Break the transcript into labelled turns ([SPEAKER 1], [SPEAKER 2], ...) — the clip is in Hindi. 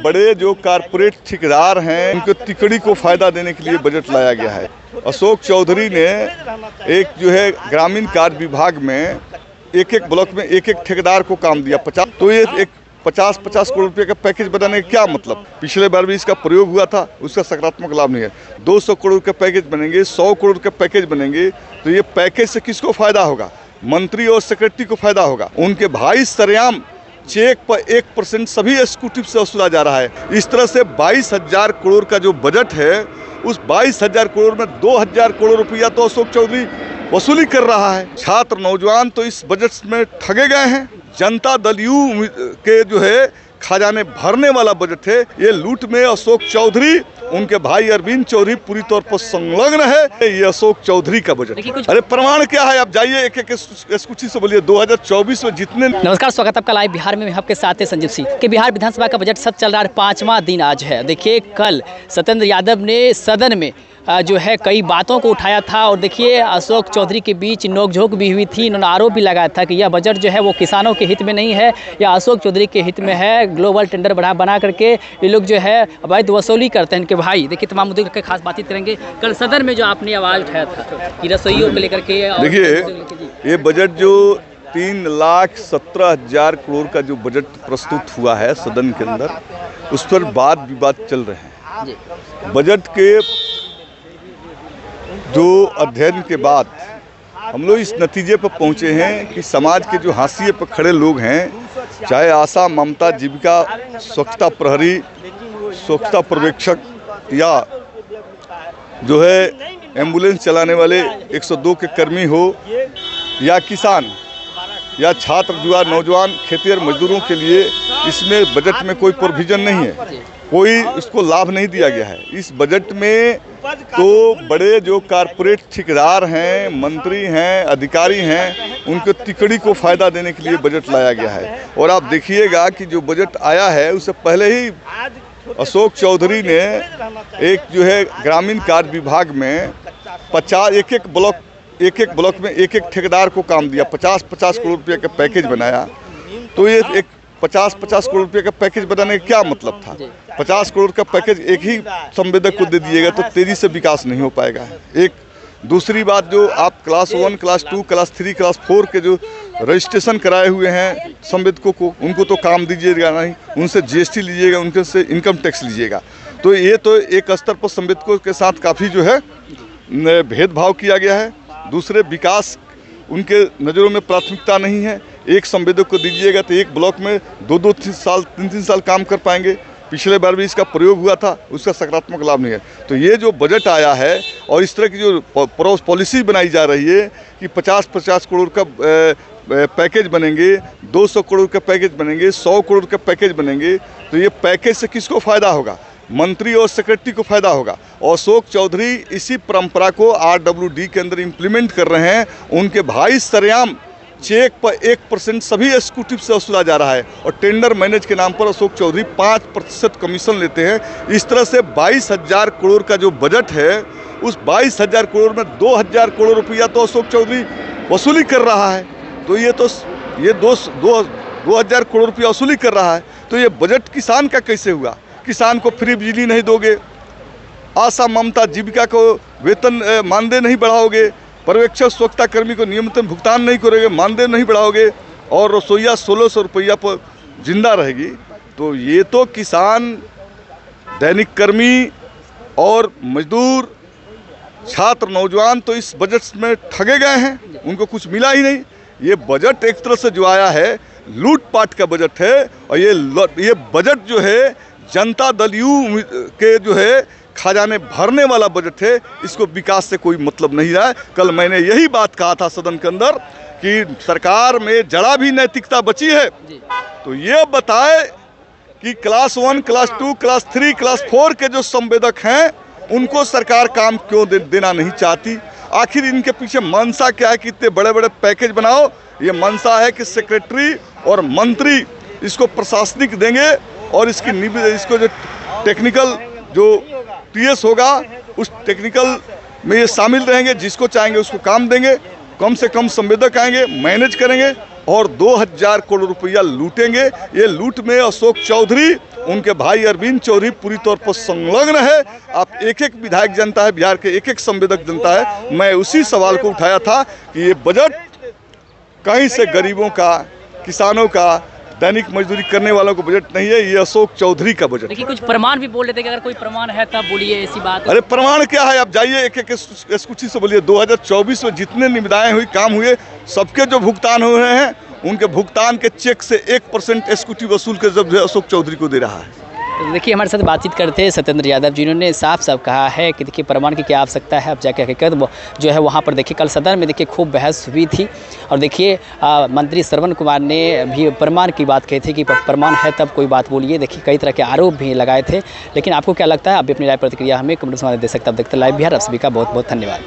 [SPEAKER 1] बड़े जो कारपोरेट ठेकेदार हैं उनके तिकड़ी को फायदा देने के लिए बजट लाया गया है। अशोक चौधरी ने एक जो है ग्रामीण कार्य विभाग में एक ब्लॉक में एक ठेकेदार को काम दिया 50, तो ये एक 50 करोड़ रुपए का पैकेज बनाने का क्या मतलब। पिछले बार भी इसका प्रयोग हुआ था, उसका सकारात्मक लाभ नहीं है। 200 करोड़ का पैकेज बनेंगे, 100 करोड़ का पैकेज बनेंगे, तो ये पैकेज से किसको फायदा होगा? मंत्री और सेक्रेटरी को फायदा होगा। उनके भाई सरेआम चेक पर 1% सभी एग्जीक्यूटिव से वसूला जा रहा है। इस तरह से 22,000 करोड़ का जो बजट है, उस 22,000 करोड़ में 2,000 करोड़ रुपया तो अशोक चौधरी वसूली कर रहा है। छात्र नौजवान तो इस बजट में ठगे गए हैं। जनता दल यू के जो है खजाने भरने वाला बजट है। ये लूट में अशोक चौधरी, उनके भाई अरविंद चौधरी पूरी तौर पर संलग्न है। ये अशोक चौधरी का बजट। अरे प्रमाण क्या है? आप जाइए एक एग्जीक्यूटिव से बोलिए 2024 में जितने।
[SPEAKER 2] नमस्कार, स्वागत आपका लाइव बिहार में। आपके साथ है संजीव सिंह के। बिहार विधानसभा का बजट सत्र चल रहा है, 5वां दिन आज है। देखिए, कल सत्येंद्र यादव ने सदन में जो है कई बातों को उठाया था और देखिए अशोक चौधरी के बीच नोकझोंक भी हुई थी। इन्होंने आरोप भी लगाया था कि यह बजट जो है वो किसानों के हित में नहीं है, या अशोक चौधरी के हित में है। ग्लोबल टेंडर बना करके ये लोग जो है अवैध वसूली करते हैं इनके भाई। देखिए, तमाम मुद्दों की खास बातचीत करेंगे। कल सदन में जो आपने आवाज़ उठाया था कि रसोइयों को लेकर के,
[SPEAKER 1] देखिए ये बजट जो 3,17,000 करोड़ का जो बजट प्रस्तुत हुआ है सदन के अंदर, उस पर वाद विवाद चल रहे हैं। बजट के जो अध्ययन के बाद हम लोग इस नतीजे पर पहुंचे हैं कि समाज के जो हाशिए पर खड़े लोग हैं, चाहे आशा, ममता, जीविका, स्वच्छता प्रहरी, स्वच्छता पर्यवेक्षक, या जो है एम्बुलेंस चलाने वाले 102 के कर्मी हो, या किसान, या छात्र, युवा, नौजवान, खेतिहर मजदूरों के लिए इसमें बजट में कोई प्रोविजन नहीं है, कोई उसको लाभ नहीं दिया गया है। इस बजट में तो बड़े जो कारपोरेट ठेकेदार हैं, मंत्री हैं, अधिकारी हैं, उनके तिकड़ी को फायदा देने के लिए बजट लाया गया है। और आप देखिएगा कि जो बजट आया है उससे पहले ही अशोक चौधरी ने एक जो है ग्रामीण कार्य विभाग में 50 एक ब्लॉक में एक ठेकेदार को काम दिया, 50 करोड़ रुपये का पैकेज बनाया। तो ये एक 50 करोड़ रुपये का पैकेज बनाने का क्या मतलब था? 50 करोड़ का पैकेज एक ही संवेदक को दे दिएगा तो तेजी से विकास नहीं हो पाएगा। एक दूसरी बात, जो आप क्लास 1, क्लास 2, क्लास 3, क्लास 4 के जो रजिस्ट्रेशन कराए हुए हैं संवेदकों को, उनको तो काम दीजिएगा नहीं, उनसे GST लीजिएगा, उनके से इनकम टैक्स लीजिएगा। तो ये तो एक स्तर पर संवेदकों के साथ काफ़ी जो है भेदभाव किया गया है। दूसरे, विकास उनके नज़रों में प्राथमिकता नहीं है। एक संवेदक को दीजिएगा तो एक ब्लॉक में 2-3 साल काम कर पाएंगे। पिछले बार भी इसका प्रयोग हुआ था, उसका सकारात्मक लाभ नहीं है। तो ये जो बजट आया है और इस तरह की जो पॉलिसी बनाई जा रही है कि 50 करोड़ का पैकेज बनेंगे, 200 करोड़ का पैकेज बनेंगे, 100 करोड़ का पैकेज बनेंगे, तो ये पैकेज से किसको फायदा होगा? मंत्री और सेक्रेटरी को फायदा होगा। और अशोक चौधरी इसी परंपरा को RWD के अंदर इम्प्लीमेंट कर रहे हैं। उनके भाई सरेआम चेक पर 1% सभी एग्जीक्यूटिव से वसूला जा रहा है और टेंडर मैनेज के नाम पर अशोक चौधरी 5% कमीशन लेते हैं। इस तरह से 22,000 करोड़ का जो बजट है, उस 22,000 करोड़ में 2,000 करोड़ रुपया तो अशोक चौधरी वसूली कर रहा है। तो ये 2,000 करोड़ रुपया वसूली कर रहा है। तो ये बजट किसान का कैसे हुआ? किसान को फ्री बिजली नहीं दोगे, आशा, ममता, जीविका को वेतन मानदेय नहीं बढ़ाओगे, पर्यवेक्षक, स्वच्छता कर्मी को नियमित भुगतान नहीं करोगे, मानदेय नहीं बढ़ाओगे, और रसोइया 1600 रुपया पर जिंदा रहेगी। तो ये तो किसान, दैनिक कर्मी और मजदूर, छात्र, नौजवान तो इस बजट में ठगे गए हैं, उनको कुछ मिला ही नहीं। ये बजट एक तरह से जो आया है लूटपाट का बजट है। और ये बजट जो है जनता दल यू के जो है खजाने भरने वाला बजट है। इसको विकास से कोई मतलब नहीं रहा है। कल मैंने यही बात कहा था सदन के अंदर कि सरकार में जरा भी नैतिकता बची है तो ये बताए कि क्लास 1, क्लास 2, क्लास 3, क्लास 4 के जो संवेदक हैं उनको सरकार काम क्यों देना नहीं चाहती? आखिर इनके पीछे मंशा क्या है कि इतने बड़े बड़े पैकेज बनाओ? ये मंशा है कि सेक्रेटरी और मंत्री इसको प्रशासनिक देंगे और इसको जो टेक्निकल जो TS होगा उस टेक्निकल में ये शामिल रहेंगे, जिसको चाहेंगे उसको काम देंगे, कम से कम संवेदक आएंगे, मैनेज करेंगे और 2000 करोड़ रुपया लूटेंगे। ये लूट में अशोक चौधरी, उनके भाई अरविंद चौधरी पूरी तौर पर संलग्न है। आप एक एक विधायक जनता है, बिहार के एक एक संवेदक जनता है। मैं उसी सवाल को उठाया था कि ये बजट कहीं से गरीबों का, किसानों का, दैनिक मजदूरी करने वालों को बजट नहीं है, ये अशोक चौधरी का बजट।
[SPEAKER 2] देखिए कुछ प्रमाण भी बोल रहे थे कि अगर कोई प्रमाण है तब बोलिए ऐसी बात।
[SPEAKER 1] अरे प्रमाण क्या है, आप जाइए एक एक एसकुची से बोलिए। 2024 में जितने निविदाएं हुई, काम हुए, सबके जो भुगतान हो रहे हैं, उनके भुगतान के चेक से 1% एसकुटी वसूल के जब अशोक चौधरी को दे रहा है।
[SPEAKER 2] तो देखिए हमारे साथ बातचीत करते हैं सत्येंद्र यादव, जिन्होंने साफ साफ कहा है कि देखिए प्रमाण की क्या आवश्यकता है। अब जाके हकीकत जो है वहाँ पर देखिए कल सदन में देखिए खूब बहस हुई थी और देखिए मंत्री श्रवण कुमार ने भी प्रमाण की बात कही थी कि प्रमाण है तब कोई बात बोलिए। देखिए कई तरह के आरोप भी लगाए थे, लेकिन आपको क्या लगता है? आप भी अपनी राय प्रतिक्रिया हमें कमेंट में दे सकते हैं। आप देखते लाइव बिहार, आप सभी का बहुत बहुत धन्यवाद।